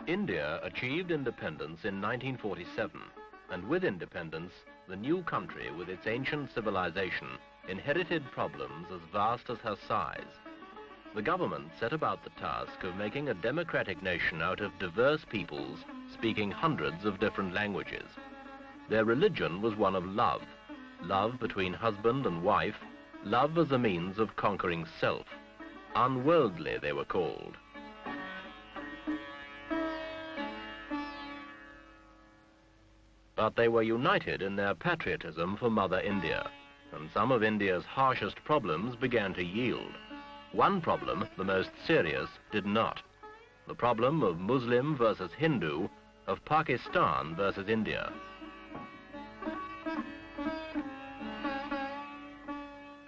India achieved independence in 1947, and with independence, the new country with its ancient civilization inherited problems as vast as her size. The government set about the task of making a democratic nation out of diverse peoples speaking hundreds of different languages. Their religion was one of love, love between husband and wife, love as a means of conquering self. Unworldly, they were called. But they were united in their patriotism for Mother India, and some of India's harshest problems began to yield. One problem, the most serious, did not. The problem of Muslim versus Hindu, of Pakistan versus India.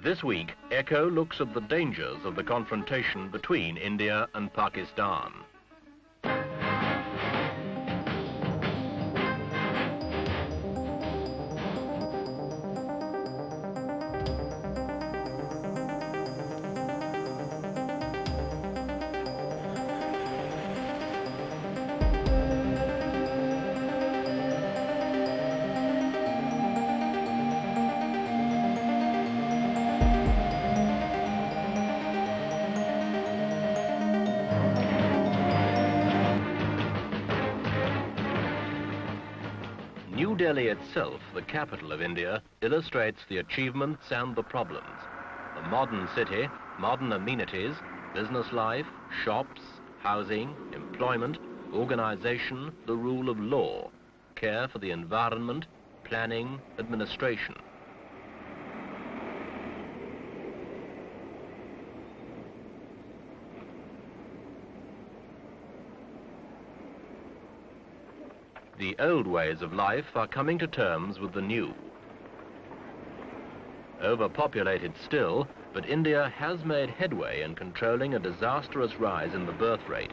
This week, Echo looks at the dangers of the confrontation between India and Pakistan. New Delhi itself, the capital of India, illustrates the achievements and the problems. A modern city, modern amenities, business life, shops, housing, employment, organization, the rule of law, care for the environment, planning, administration. The old ways of life are coming to terms with the new. Overpopulated still, but India has made headway in controlling a disastrous rise in the birth rate.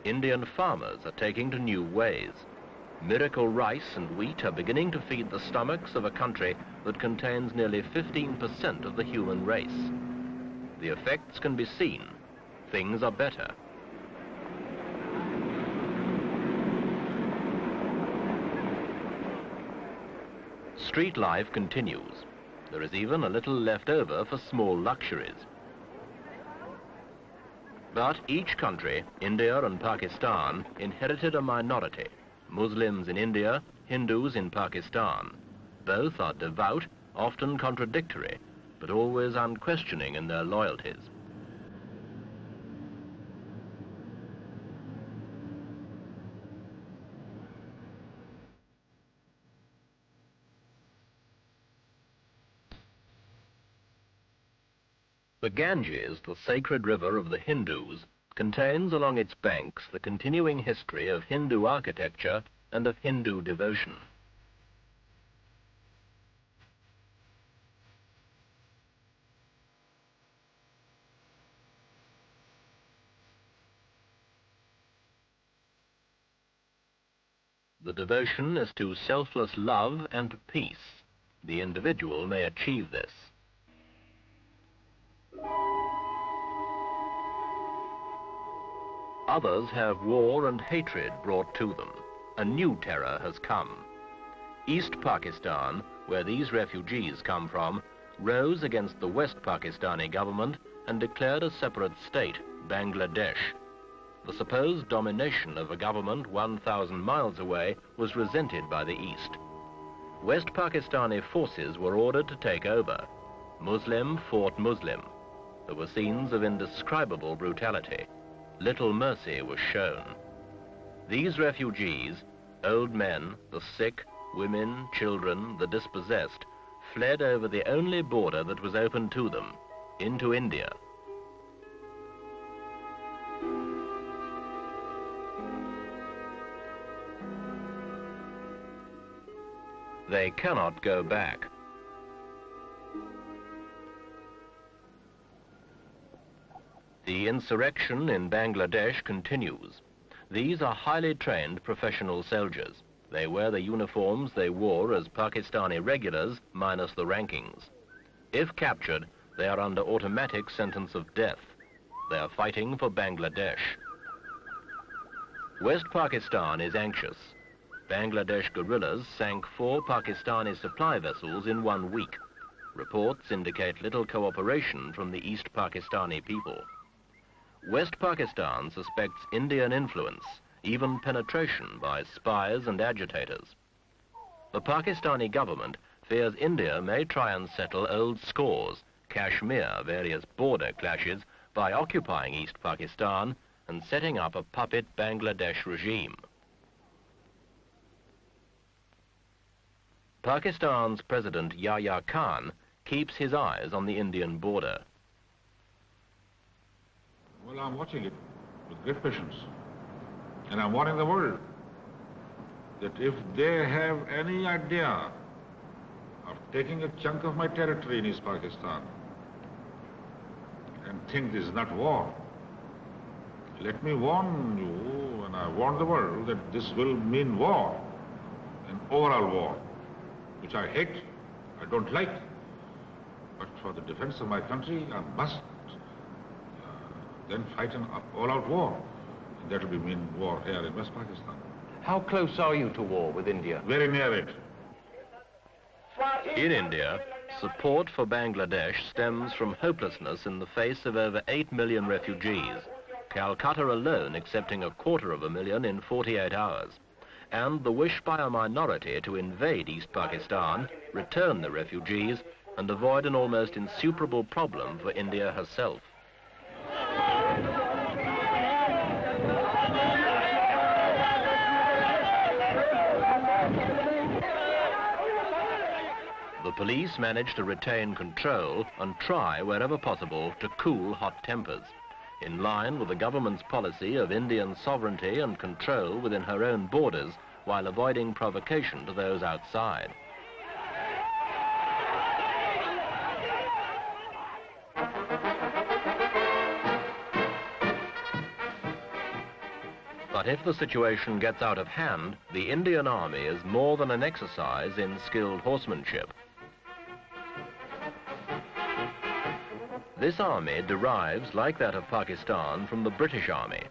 Indian farmers are taking to new ways. Miracle rice and wheat are beginning to feed the stomachs of a country that contains nearly 15% of the human race. The effects can be seen. Things are better. Street life continues. There is even a little left over for small luxuries. But each country, India and Pakistan, inherited a minority. Muslims in India, Hindus in Pakistan. Both are devout, often contradictory, but always unquestioning in their loyalties. The Ganges, the sacred river of the Hindus, contains along its banks the continuing history of Hindu architecture and of Hindu devotion. The devotion is to selfless love and peace. The individual may achieve this. Others have war and hatred brought to them. A new terror has come. East Pakistan, where these refugees come from, rose against the West Pakistani government and declared a separate state, Bangladesh. The supposed domination of a government 1,000 miles away was resented by the East. West Pakistani forces were ordered to take over. Muslim fought Muslim. There were scenes of indescribable brutality. Little mercy was shown. These refugees, old men, the sick, women, children, the dispossessed, fled over the only border that was open to them, into India. They cannot go back. The insurrection in Bangladesh continues. These are highly trained professional soldiers. They wear the uniforms they wore as Pakistani regulars, minus the rankings. If captured, They are under automatic sentence of death. They are fighting for Bangladesh. West Pakistan is anxious. Bangladesh guerrillas sank 4 Pakistani supply vessels in 1 week. Reports indicate little cooperation from the East Pakistani people. West Pakistan suspects Indian influence, even penetration by spies and agitators. The Pakistani government fears India may try and settle old scores, Kashmir, various border clashes, by occupying East Pakistan and setting up a puppet Bangladesh regime. Pakistan's President Yahya Khan keeps his eyes on the Indian border. Well, I'm watching it with great patience. And I'm warning the world that if they have any idea of taking a chunk of my territory in East Pakistan and think this is not war, let me warn you, and I warn the world, that this will mean war, an overall war, which I hate, I don't like. But for the defense of my country, I must then fight an all-out war. And that will mean war here in West Pakistan. How close are you to war with India? Very near it. In India, support for Bangladesh stems from hopelessness in the face of over 8 million refugees, Calcutta alone accepting 250,000 in 48 hours, and the wish by a minority to invade East Pakistan, return the refugees, and avoid an almost insuperable problem for India herself. The police manage to retain control and try, wherever possible, to cool hot tempers, in line with the government's policy of Indian sovereignty and control within her own borders, while avoiding provocation to those outside. But if the situation gets out of hand, the Indian army is more than an exercise in skilled horsemanship. This army derives, like that of Pakistan, from the British Army.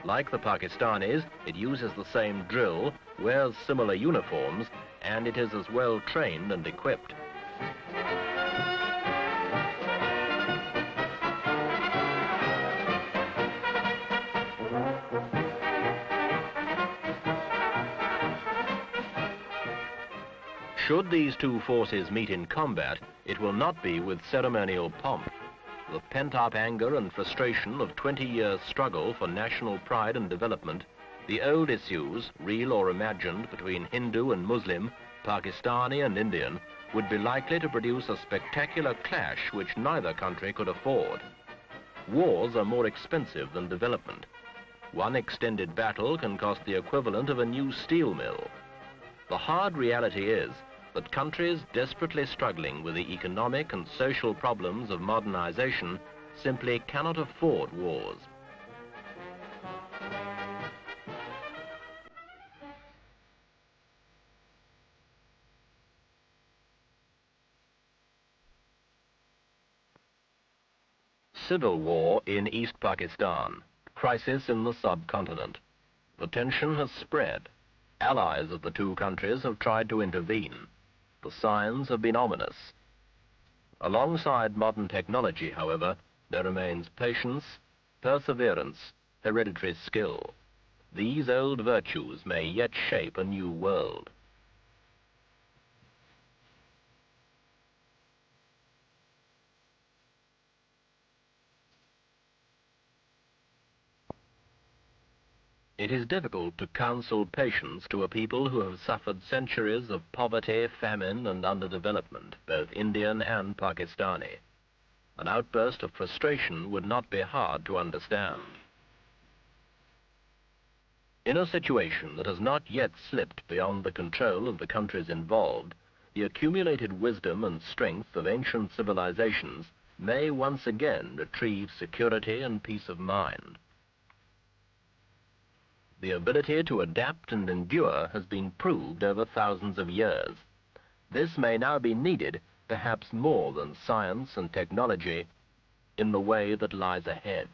Like the Pakistanis, it uses the same drill, wears similar uniforms, and it is as well trained and equipped. Should these two forces meet in combat, it will not be with ceremonial pomp. The pent-up anger and frustration of 20 years' struggle for national pride and development, the old issues, real or imagined, between Hindu and Muslim, Pakistani and Indian, would be likely to produce a spectacular clash which neither country could afford. Wars are more expensive than development. One extended battle can cost the equivalent of a new steel mill. The hard reality is that countries desperately struggling with the economic and social problems of modernization simply cannot afford wars. Civil war in East Pakistan. Crisis in the subcontinent. The tension has spread. Allies of the two countries have tried to intervene. The signs have been ominous. Alongside modern technology, however, there remains patience, perseverance, hereditary skill. These old virtues may yet shape a new world. It is difficult to counsel patience to a people who have suffered centuries of poverty, famine, and underdevelopment, both Indian and Pakistani. An outburst of frustration would not be hard to understand. In a situation that has not yet slipped beyond the control of the countries involved, the accumulated wisdom and strength of ancient civilizations may once again retrieve security and peace of mind. The ability to adapt and endure has been proved over thousands of years. This may now be needed perhaps more than science and technology, in the way that lies ahead.